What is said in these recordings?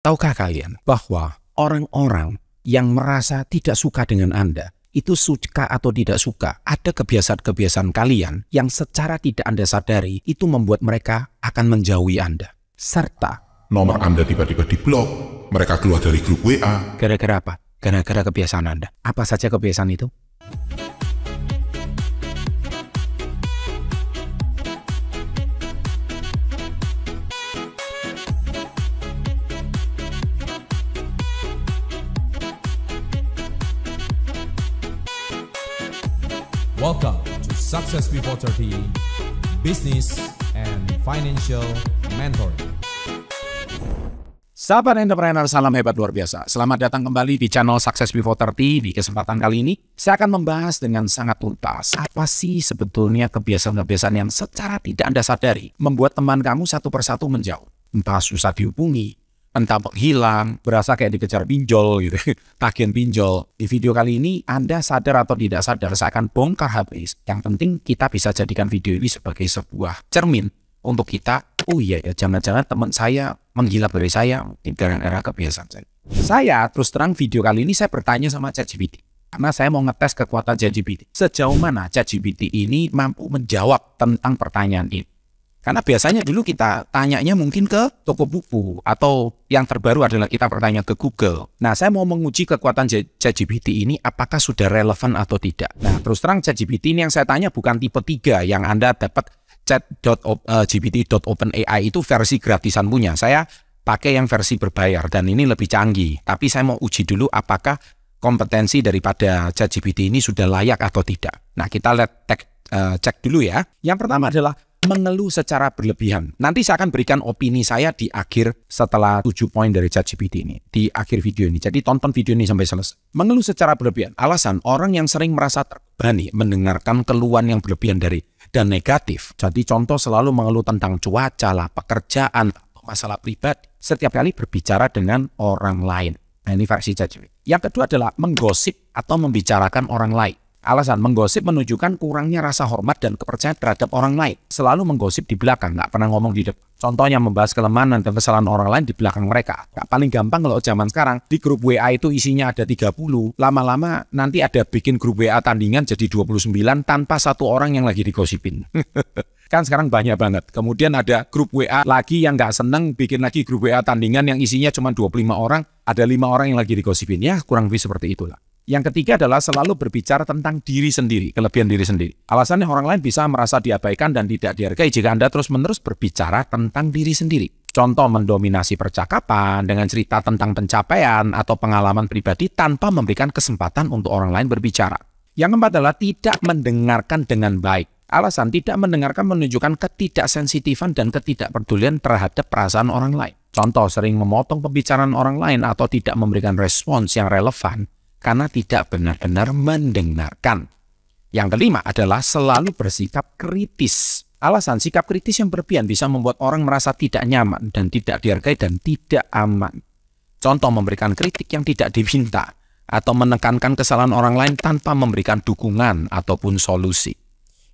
Tahukah kalian bahwa orang-orang yang merasa tidak suka dengan Anda, itu suka atau tidak suka, ada kebiasaan-kebiasaan kalian yang secara tidak Anda sadari, itu membuat mereka akan menjauhi Anda. Serta nomor Anda tiba-tiba diblok, mereka keluar dari grup WA. Gara-gara apa? Gara-gara kebiasaan Anda. Apa saja kebiasaan itu? Welcome to Success Before 30 Business and Financial Mentoring. Sahabat entrepreneur, salam hebat luar biasa. Selamat datang kembali di channel Success Before 30. Di kesempatan kali ini, saya akan membahas dengan sangat tuntas. Apa sih sebetulnya kebiasaan-kebiasaan yang secara tidak Anda sadari membuat teman kamu satu persatu menjauh. Entah susah dihubungi, entah menghilang, berasa kayak dikejar pinjol gitu, tagihan pinjol. Di video kali ini, Anda sadar atau tidak sadar, saya akan bongkar habis. Yang penting kita bisa jadikan video ini sebagai sebuah cermin untuk kita. Oh iya ya, jangan-jangan teman saya menghilap dari saya gara-gara kebiasaan saya. Saya terus terang video kali ini saya bertanya sama ChatGPT. Karena saya mau ngetes kekuatan ChatGPT. Sejauh mana ChatGPT ini mampu menjawab tentang pertanyaan ini. Karena biasanya dulu kita tanyanya mungkin ke toko buku, atau yang terbaru adalah kita bertanya ke Google. Nah, saya mau menguji kekuatan ChatGPT ini apakah sudah relevan atau tidak. Nah, terus terang ChatGPT ini yang saya tanya bukan tipe 3 yang Anda dapat chat.gpt.openai itu versi gratisan punya. Saya pakai yang versi berbayar dan ini lebih canggih. Tapi saya mau uji dulu apakah kompetensi daripada ChatGPT ini sudah layak atau tidak. Nah, kita lihat cek dulu ya. Yang pertama adalah mengeluh secara berlebihan. Nanti saya akan berikan opini saya di akhir setelah 7 poin dari ChatGPT ini. Di akhir video ini. Jadi tonton video ini sampai selesai. Mengeluh secara berlebihan. Alasan orang yang sering merasa terbebani mendengarkan keluhan yang berlebihan dan negatif. Jadi contoh selalu mengeluh tentang cuaca lah, pekerjaan, masalah pribadi. Setiap kali berbicara dengan orang lain. Nah, ini versi ChatGPT. Yang kedua adalah menggosip atau membicarakan orang lain. Alasan menggosip menunjukkan kurangnya rasa hormat dan kepercayaan terhadap orang lain. Selalu menggosip di belakang, nggak pernah ngomong di depan. Contohnya membahas kelemahan dan kesalahan orang lain di belakang mereka. Nggak paling gampang kalau zaman sekarang, di grup WA itu isinya ada 30. Lama-lama nanti ada bikin grup WA tandingan jadi 29 tanpa satu orang yang lagi digosipin. Kan sekarang banyak banget. Kemudian ada grup WA lagi yang nggak seneng, bikin lagi grup WA tandingan yang isinya cuma 25 orang, ada 5 orang yang lagi digosipin. Ya, kurang lebih seperti itulah. Yang ketiga adalah selalu berbicara tentang diri sendiri, kelebihan diri sendiri. Alasannya orang lain bisa merasa diabaikan dan tidak dihargai jika Anda terus-menerus berbicara tentang diri sendiri. Contoh mendominasi percakapan dengan cerita tentang pencapaian atau pengalaman pribadi tanpa memberikan kesempatan untuk orang lain berbicara. Yang keempat adalah tidak mendengarkan dengan baik. Alasan tidak mendengarkan menunjukkan ketidaksensitifan dan ketidakpedulian terhadap perasaan orang lain. Contoh sering memotong pembicaraan orang lain atau tidak memberikan respons yang relevan karena tidak benar-benar mendengarkan. Yang kelima adalah selalu bersikap kritis. Alasan sikap kritis yang berlebihan bisa membuat orang merasa tidak nyaman dan tidak dihargai dan tidak aman. Contoh memberikan kritik yang tidak diminta atau menekankan kesalahan orang lain tanpa memberikan dukungan ataupun solusi.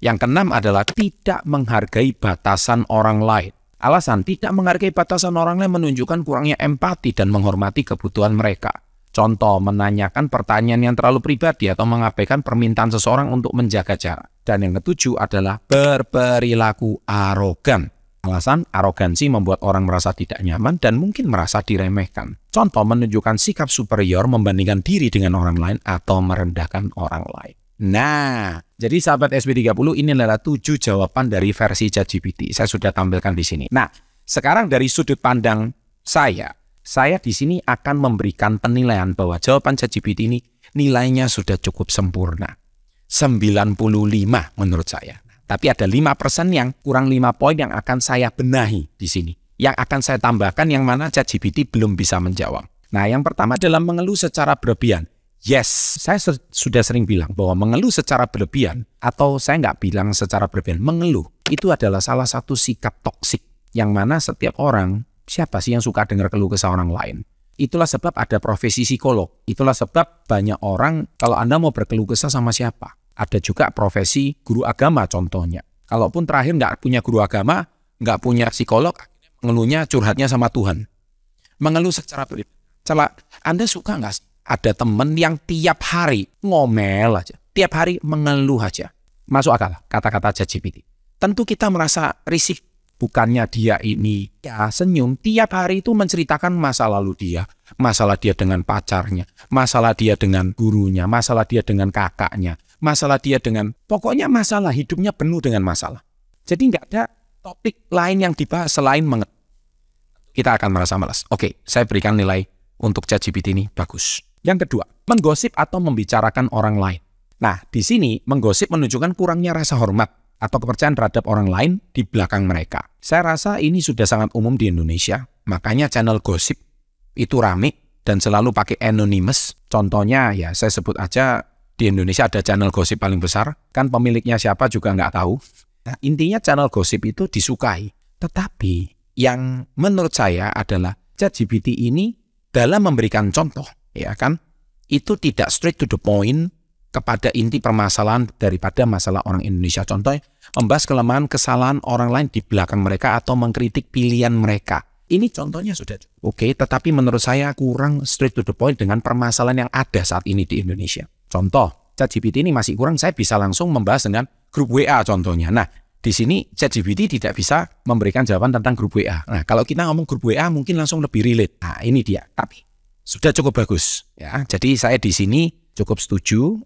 Yang keenam adalah tidak menghargai batasan orang lain. Alasan tidak menghargai batasan orang lain menunjukkan kurangnya empati dan menghormati kebutuhan mereka. Contoh, menanyakan pertanyaan yang terlalu pribadi atau mengabaikan permintaan seseorang untuk menjaga jarak. Dan yang ketujuh adalah berperilaku arogan. Alasan, arogansi membuat orang merasa tidak nyaman dan mungkin merasa diremehkan. Contoh, menunjukkan sikap superior membandingkan diri dengan orang lain atau merendahkan orang lain. Nah, jadi sahabat SB30 ini adalah 7 jawaban dari versi ChatGPT. Saya sudah tampilkan di sini. Nah, sekarang dari sudut pandang saya di sini akan memberikan penilaian bahwa jawaban ChatGPT ini nilainya sudah cukup sempurna. 95 menurut saya. Tapi ada 5% yang kurang 5 poin yang akan saya benahi di sini. Yang akan saya tambahkan yang mana ChatGPT belum bisa menjawab. Nah, yang pertama adalah mengeluh secara berlebihan. Yes, saya sudah sering bilang bahwa mengeluh secara berlebihan, atau saya nggak bilang secara berlebihan, mengeluh itu adalah salah satu sikap toksik. Yang mana setiap orang, siapa sih yang suka dengar keluh kesah orang lain? Itulah sebab ada profesi psikolog. Itulah sebab banyak orang, kalau Anda mau berkeluh kesah sama siapa? Ada juga profesi guru agama contohnya. Kalaupun terakhir nggak punya guru agama, nggak punya psikolog, mengeluhnya curhatnya sama Tuhan. mengeluh secara pribadi. Anda suka nggak sih ada temen yang tiap hari ngomel aja, tiap hari mengeluh aja? Masuk akal kata-kata ChatGPT. Tentu kita merasa risih. Bukannya dia ini ya senyum, tiap hari itu menceritakan masa lalu dia, masalah dia dengan pacarnya, masalah dia dengan gurunya, masalah dia dengan kakaknya, masalah dia dengan, pokoknya masalah, hidupnya penuh dengan masalah. Jadi nggak ada topik lain yang dibahas selain kita akan merasa malas. Oke, saya berikan nilai untuk ChatGPT ini bagus. Yang kedua, menggosip atau membicarakan orang lain. Nah, di sini menggosip menunjukkan kurangnya rasa hormat atau kepercayaan terhadap orang lain di belakang mereka. Saya rasa ini sudah sangat umum di Indonesia, makanya channel gosip itu rame dan selalu pakai anonymous. Contohnya ya saya sebut aja, di Indonesia ada channel gosip paling besar, kan pemiliknya siapa juga nggak tahu. Nah, intinya channel gosip itu disukai. Tetapi yang menurut saya adalah ChatGPT ini dalam memberikan contoh, ya kan, itu tidak straight to the point kepada inti permasalahan daripada masalah orang Indonesia. Contohnya, membahas kelemahan kesalahan orang lain di belakang mereka atau mengkritik pilihan mereka. Ini contohnya sudah oke, tetapi menurut saya kurang straight to the point dengan permasalahan yang ada saat ini di Indonesia. Contoh, ChatGPT ini masih kurang, saya bisa langsung membahas dengan grup WA contohnya. Nah, di sini ChatGPT tidak bisa memberikan jawaban tentang grup WA. Nah, kalau kita ngomong grup WA mungkin langsung lebih relate. Nah, ini dia. Tapi sudah cukup bagus ya. Jadi saya di sini cukup setuju.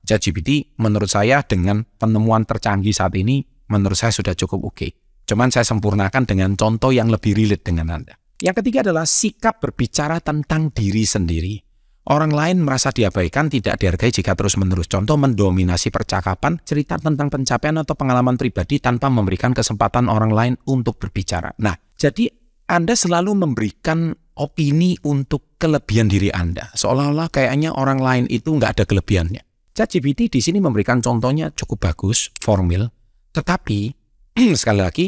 ChatGPT menurut saya dengan penemuan tercanggih saat ini menurut saya sudah cukup oke. Cuman saya sempurnakan dengan contoh yang lebih relate dengan Anda. Yang ketiga adalah sikap berbicara tentang diri sendiri. Orang lain merasa diabaikan, tidak dihargai jika terus-menerus. Contoh, mendominasi percakapan, cerita tentang pencapaian atau pengalaman pribadi tanpa memberikan kesempatan orang lain untuk berbicara. Nah, jadi Anda selalu memberikan opini untuk kelebihan diri Anda. Seolah-olah kayaknya orang lain itu nggak ada kelebihannya. ChatGPT di sini memberikan contohnya cukup bagus, formil. Tetapi, sekali lagi,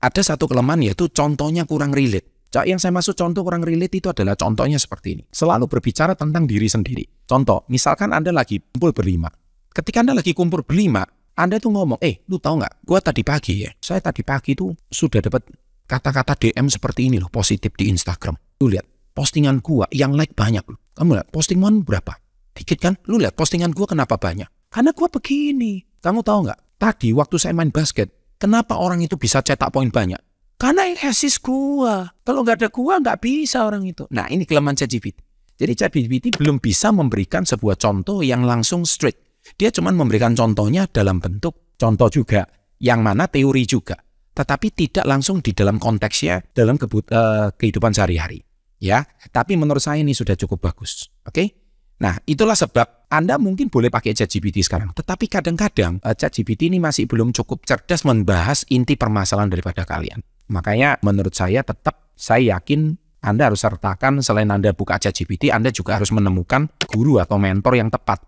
ada satu kelemahan yaitu contohnya kurang relate. Yang saya maksud contoh kurang relate itu adalah contohnya seperti ini. Selalu berbicara tentang diri sendiri. Contoh, misalkan Anda lagi kumpul berlima. Ketika Anda lagi kumpul berlima, Anda tuh ngomong, lu tahu nggak, gua tadi pagi ya, saya tadi pagi tuh sudah dapat kata-kata DM seperti ini loh, positif di Instagram. Lu lihat, postingan gua yang like banyak loh. Kamu lihat, postingan berapa? Dikit kan? Lu lihat, postingan gua kenapa banyak? Karena gua begini. Kamu tahu nggak, tadi waktu saya main basket, kenapa orang itu bisa cetak poin banyak? Karena yang assist gua. Kalau nggak ada gua, nggak bisa orang itu. Nah, ini kelemahan ChatGPT. Jadi ChatGPT belum bisa memberikan sebuah contoh yang langsung straight. Dia cuma memberikan contohnya dalam bentuk contoh juga, yang mana teori juga. Tetapi tidak langsung di dalam konteksnya, dalam kehidupan sehari-hari. Ya, tapi menurut saya ini sudah cukup bagus. Oke? Nah, itulah sebab Anda mungkin boleh pakai ChatGPT sekarang. Tetapi kadang-kadang ChatGPT ini masih belum cukup cerdas membahas inti permasalahan daripada kalian. Makanya menurut saya tetap saya yakin Anda harus sertakan, selain Anda buka ChatGPT, Anda juga harus menemukan guru atau mentor yang tepat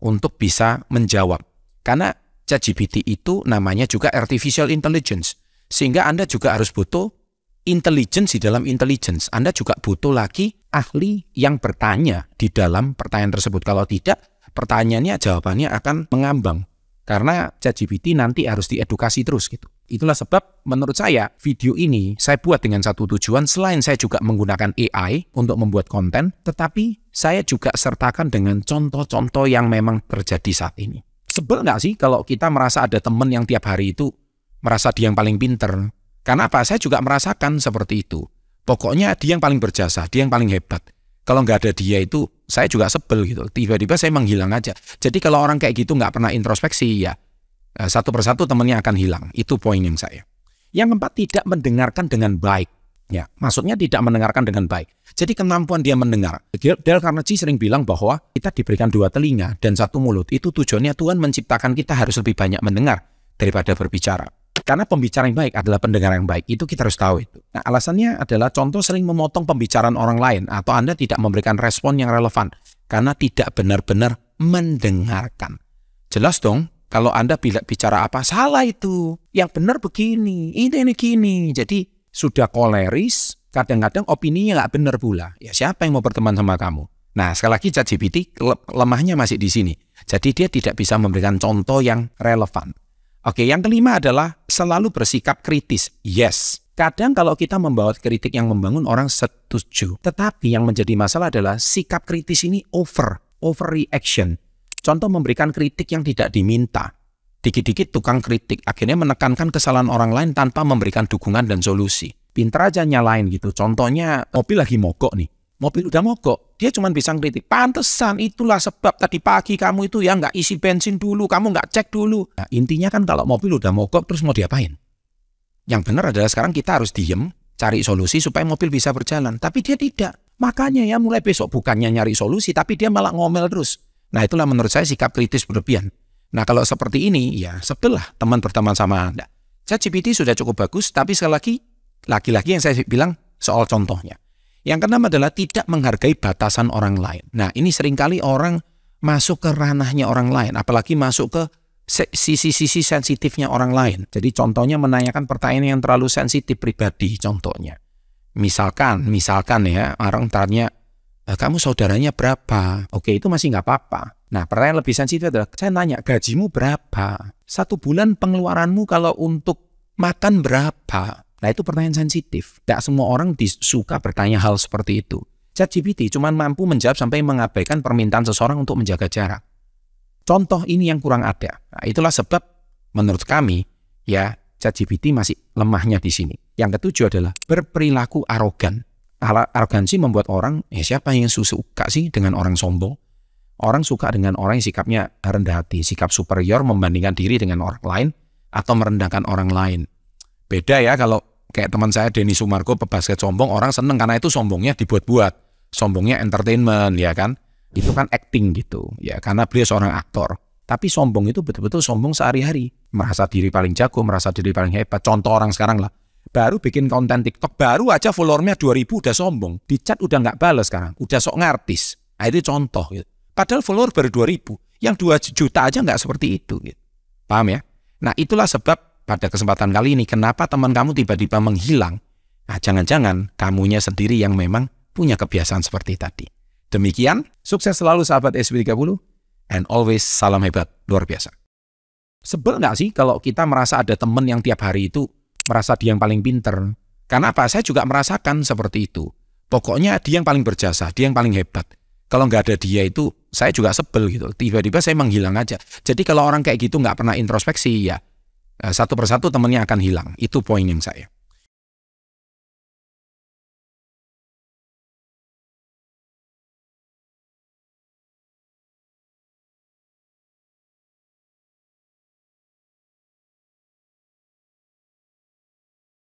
untuk bisa menjawab. Karena ChatGPT itu namanya juga artificial intelligence. Sehingga Anda juga harus butuh intelligence di dalam intelligence. Anda juga butuh lagi ahli yang bertanya di dalam pertanyaan tersebut. Kalau tidak, pertanyaannya, jawabannya akan mengambang. Karena ChatGPT nanti harus diedukasi terus gitu. Itulah sebab menurut saya video ini saya buat dengan satu tujuan, selain saya juga menggunakan AI untuk membuat konten, tetapi saya juga sertakan dengan contoh-contoh yang memang terjadi saat ini. Sebel nggak sih kalau kita merasa ada teman yang tiap hari itu merasa dia yang paling pinter? Karena apa? Saya juga merasakan seperti itu. Pokoknya dia yang paling berjasa, dia yang paling hebat. Kalau nggak ada dia itu, saya juga sebel gitu. Tiba-tiba saya menghilang aja. Jadi kalau orang kayak gitu nggak pernah introspeksi, ya satu persatu temannya akan hilang. Itu poin yang saya. Yang keempat, tidak mendengarkan dengan baik. Ya, maksudnya tidak mendengarkan dengan baik. Jadi kemampuan dia mendengar. Dale Carnegie sering bilang bahwa kita diberikan 2 telinga dan 1 mulut. Itu tujuannya Tuhan menciptakan kita harus lebih banyak mendengar daripada berbicara. Karena pembicara yang baik adalah pendengar yang baik. Itu kita harus tahu itu. Nah, alasannya adalah contoh sering memotong pembicaraan orang lain atau Anda tidak memberikan respon yang relevan karena tidak benar-benar mendengarkan. Jelas dong, kalau Anda bicara apa, salah itu. Yang benar begini, ini gini. Jadi sudah koleris, kadang-kadang opininya nggak benar pula. Ya siapa yang mau berteman sama kamu? Nah, sekali lagi ChatGPT lemahnya masih di sini. Jadi dia tidak bisa memberikan contoh yang relevan. Oke, yang kelima adalah selalu bersikap kritis. Yes, Kadang kalau kita membawa kritik yang membangun, orang setuju. Tetapi yang menjadi masalah adalah sikap kritis ini overreaction. Contoh memberikan kritik yang tidak diminta. Dikit-dikit tukang kritik, akhirnya menekankan kesalahan orang lain tanpa memberikan dukungan dan solusi. Pintar aja nyalain gitu. Contohnya mobil lagi mogok nih. Mobil udah mogok, dia cuma bisa kritik. Pantesan itulah sebab tadi pagi kamu itu ya nggak isi bensin dulu, kamu nggak cek dulu. Nah, intinya kan kalau mobil udah mogok terus mau diapain? Yang benar adalah sekarang kita harus diem, cari solusi supaya mobil bisa berjalan. Tapi dia tidak. Makanya ya mulai besok bukannya nyari solusi, tapi dia malah ngomel terus. Nah itulah menurut saya sikap kritis berlebihan. Nah kalau seperti ini, ya sebelah teman berteman sama Anda. ChatGPT sudah cukup bagus, tapi sekali lagi yang saya bilang soal contohnya. Yang keenam adalah tidak menghargai batasan orang lain. Nah ini seringkali orang masuk ke ranahnya orang lain, apalagi masuk ke sisi-sisi sensitifnya orang lain. Jadi contohnya menanyakan pertanyaan yang terlalu sensitif pribadi contohnya. Misalkan ya orang tanya, kamu saudaranya berapa? Oke itu masih nggak apa-apa. Nah pertanyaan lebih sensitif adalah, saya nanya gajimu berapa? 1 bulan pengeluaranmu kalau untuk makan berapa? Nah itu pertanyaan sensitif. Tidak semua orang suka bertanya hal seperti itu. ChatGPT cuma mampu menjawab sampai mengabaikan permintaan seseorang untuk menjaga jarak. Contoh ini yang kurang ada. Nah, itulah sebab menurut kami ya ChatGPT masih lemahnya di sini. Yang ketujuh adalah berperilaku arogan. Arogansi membuat orang, siapa yang suka sih dengan orang sombong? Orang suka dengan orang yang sikapnya rendah hati, sikap superior membandingkan diri dengan orang lain atau merendahkan orang lain. Beda ya kalau kayak teman saya Denny Sumargo pebasket sombong, orang seneng karena itu sombongnya dibuat-buat. Sombongnya entertainment ya kan. Itu kan acting gitu ya karena beliau seorang aktor. Tapi sombong itu betul-betul sombong sehari-hari, merasa diri paling jago, merasa diri paling hebat. Contoh orang sekarang lah, baru bikin konten TikTok, baru aja followernya 2000 udah sombong, di chat udah nggak balas sekarang, udah sok ngartis. Nah, itu contoh gitu. Padahal follower baru 2000, yang 2 juta aja nggak seperti itu gitu. Paham ya? Nah itulah sebab pada kesempatan kali ini kenapa teman kamu tiba-tiba menghilang. Nah jangan-jangan kamunya sendiri yang memang punya kebiasaan seperti tadi. Demikian, sukses selalu sahabat SB30, and always salam hebat, luar biasa. Sebel nggak sih kalau kita merasa ada teman yang tiap hari itu merasa dia yang paling pinter? Karena apa? Saya juga merasakan seperti itu. Pokoknya dia yang paling berjasa, dia yang paling hebat. Kalau nggak ada dia itu, saya juga sebel gitu. Tiba-tiba saya menghilang aja. Jadi kalau orang kayak gitu nggak pernah introspeksi, ya satu persatu temannya akan hilang. Itu poin yang saya.